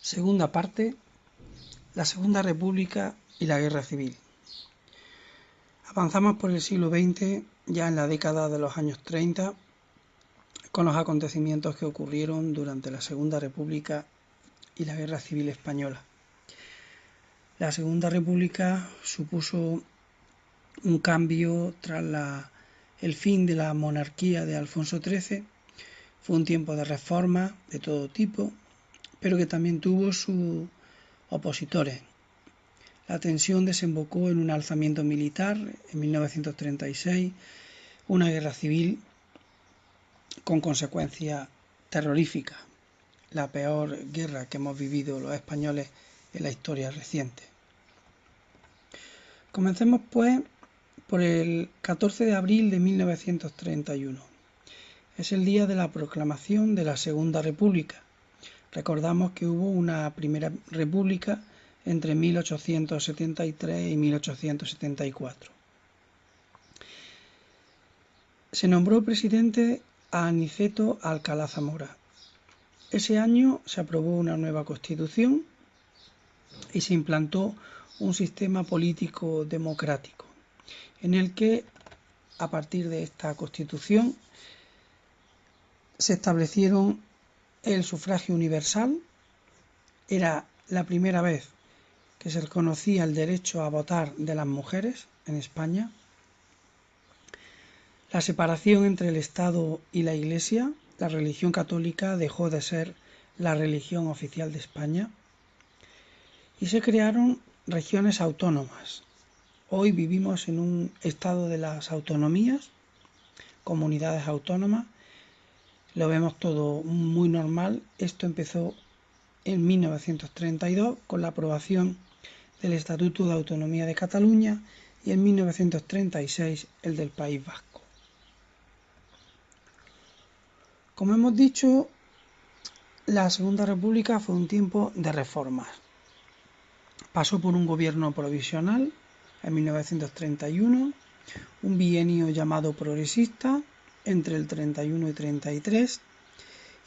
Segunda parte, la Segunda República y la Guerra Civil. Avanzamos por el siglo XX, ya en la década de los años 30, con los acontecimientos que ocurrieron durante la Segunda República y la Guerra Civil Española. La Segunda República supuso un cambio tras el fin de la monarquía de Alfonso XIII. Fue un tiempo de reformas de todo tipo, pero que también tuvo sus opositores. La tensión desembocó en un alzamiento militar en 1936, una guerra civil con consecuencias terroríficas, la peor guerra que hemos vivido los españoles en la historia reciente. Comencemos pues por el 14 de abril de 1931. Es el día de la proclamación de la Segunda República. Recordamos que hubo una Primera República entre 1873 y 1874. Se nombró presidente a Aniceto Alcalá Zamora. Ese año se aprobó una nueva Constitución y se implantó un sistema político democrático, en el que, a partir de esta Constitución, se establecieron el sufragio universal. Era la primera vez que se reconocía el derecho a votar de las mujeres en España, la separación entre el Estado y la Iglesia. La religión católica dejó de ser la religión oficial de España y se crearon regiones autónomas. Hoy vivimos en un estado de las autonomías, comunidades autónomas, lo vemos todo muy normal. Esto empezó en 1932 con la aprobación del Estatuto de Autonomía de Cataluña y en 1936 el del País Vasco. Como hemos dicho, la Segunda República fue un tiempo de reformas. Pasó por un gobierno provisional en 1931, un bienio llamado progresista entre el 31 y 33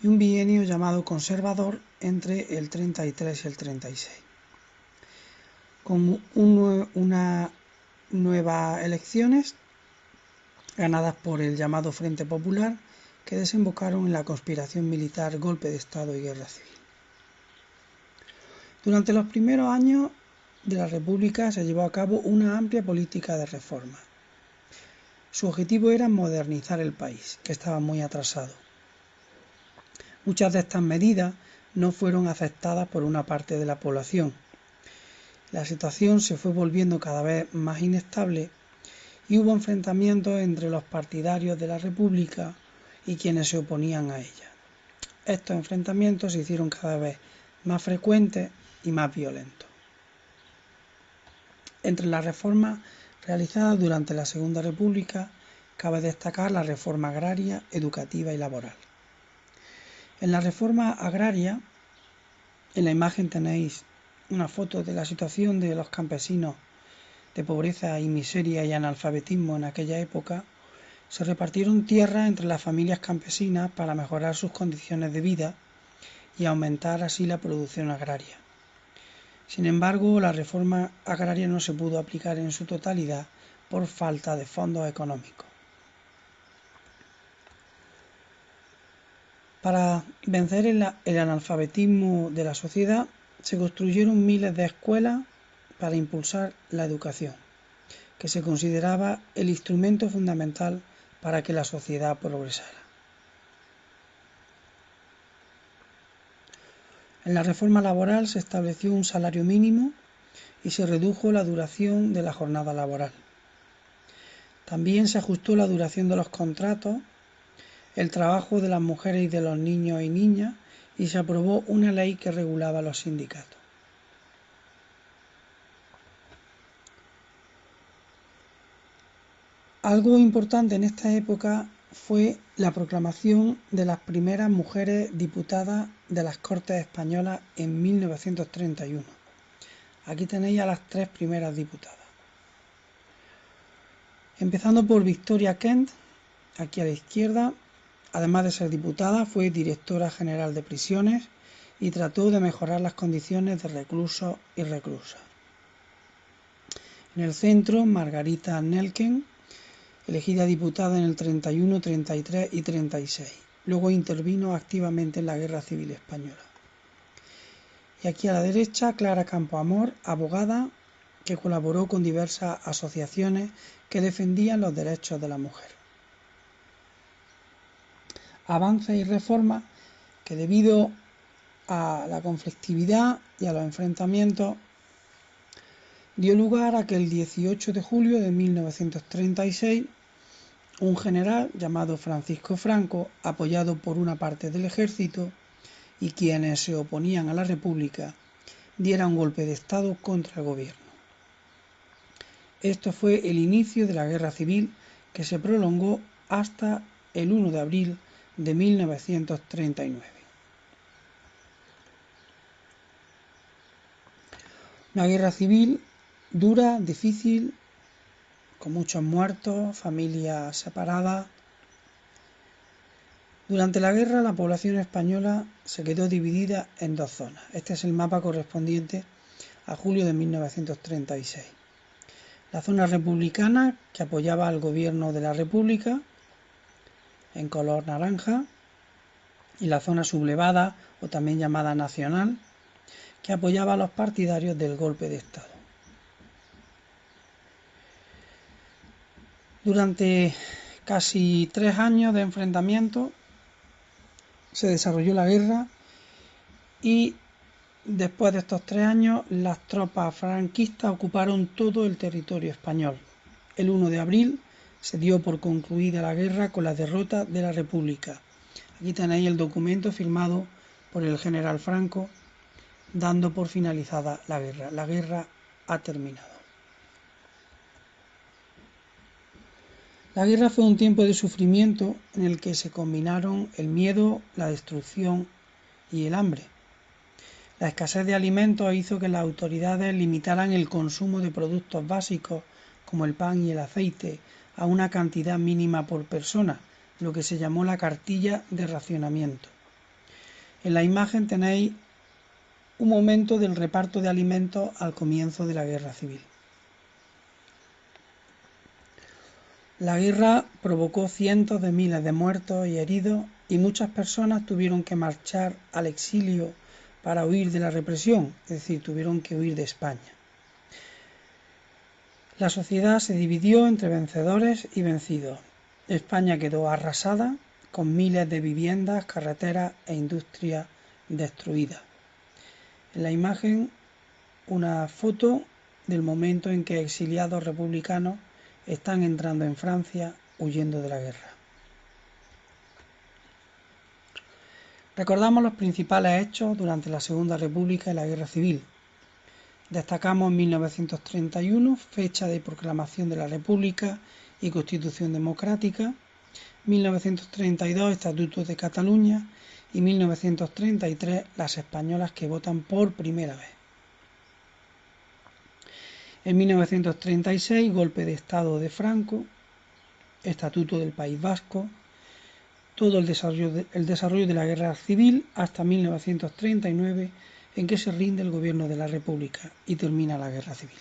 y un bienio llamado conservador entre el 33 y el 36. Con unas nuevas elecciones ganadas por el llamado Frente Popular, que desembocaron en la conspiración militar, golpe de Estado y guerra civil. Durante los primeros años de la República se llevó a cabo una amplia política de reforma. Su objetivo era modernizar el país, que estaba muy atrasado. Muchas de estas medidas no fueron aceptadas por una parte de la población. La situación se fue volviendo cada vez más inestable y hubo enfrentamientos entre los partidarios de la República y quienes se oponían a ella. Estos enfrentamientos se hicieron cada vez más frecuentes y más violentos. Entre las reformas realizadas durante la Segunda República cabe destacar la reforma agraria, educativa y laboral. En la reforma agraria, en la imagen tenéis una foto de la situación de los campesinos de pobreza y miseria y analfabetismo en aquella época. Se repartieron tierras entre las familias campesinas para mejorar sus condiciones de vida y aumentar así la producción agraria. Sin embargo, la reforma agraria no se pudo aplicar en su totalidad por falta de fondos económicos. Para vencer el analfabetismo de la sociedad, se construyeron miles de escuelas para impulsar la educación, que se consideraba el instrumento fundamental para que la sociedad progresara. En la reforma laboral se estableció un salario mínimo y se redujo la duración de la jornada laboral. También se ajustó la duración de los contratos, el trabajo de las mujeres y de los niños y niñas, y se aprobó una ley que regulaba los sindicatos. Algo importante en esta época fue la proclamación de las primeras mujeres diputadas de las Cortes Españolas en 1931. Aquí tenéis a las 3 primeras diputadas. Empezando por Victoria Kent, aquí a la izquierda. Además de ser diputada, fue directora general de prisiones y trató de mejorar las condiciones de reclusos y reclusas. En el centro, Margarita Nelken, elegida diputada en el 31, 33 y 36. Luego intervino activamente en la Guerra Civil Española. Y aquí a la derecha, Clara Campoamor, abogada que colaboró con diversas asociaciones que defendían los derechos de la mujer. Avances y reformas que, debido a la conflictividad y a los enfrentamientos, dio lugar a que el 18 de julio de 1936 un general llamado Francisco Franco, apoyado por una parte del ejército y quienes se oponían a la República, diera un golpe de Estado contra el gobierno. Esto fue el inicio de la Guerra Civil, que se prolongó hasta el 1 de abril de 1939. Una guerra civil dura, difícil, con muchos muertos, familias separadas. Durante la guerra, la población española se quedó dividida en dos zonas. Este es el mapa correspondiente a julio de 1936. La zona republicana, que apoyaba al gobierno de la República, en color naranja, y la zona sublevada, o también llamada nacional, que apoyaba a los partidarios del golpe de Estado. Durante casi 3 años de enfrentamiento se desarrolló la guerra y después de estos 3 años las tropas franquistas ocuparon todo el territorio español. El 1 de abril se dio por concluida la guerra con la derrota de la República. Aquí tenéis el documento firmado por el general Franco dando por finalizada la guerra. La guerra ha terminado. La guerra fue un tiempo de sufrimiento en el que se combinaron el miedo, la destrucción y el hambre. La escasez de alimentos hizo que las autoridades limitaran el consumo de productos básicos como el pan y el aceite a una cantidad mínima por persona, lo que se llamó la cartilla de racionamiento. En la imagen tenéis un momento del reparto de alimentos al comienzo de la Guerra Civil. La guerra provocó cientos de miles de muertos y heridos y muchas personas tuvieron que marchar al exilio para huir de la represión, es decir, tuvieron que huir de España. La sociedad se dividió entre vencedores y vencidos. España quedó arrasada con miles de viviendas, carreteras e industrias destruidas. En la imagen, una foto del momento en que exiliados republicanos están entrando en Francia huyendo de la guerra. Recordamos los principales hechos durante la Segunda República y la Guerra Civil. Destacamos 1931, fecha de proclamación de la República y Constitución Democrática, 1932, Estatuto de Cataluña y 1933, las españolas que votan por primera vez. En 1936, golpe de Estado de Franco, Estatuto del País Vasco, todo el desarrollo de la Guerra Civil hasta 1939, en que se rinde el gobierno de la República y termina la Guerra Civil.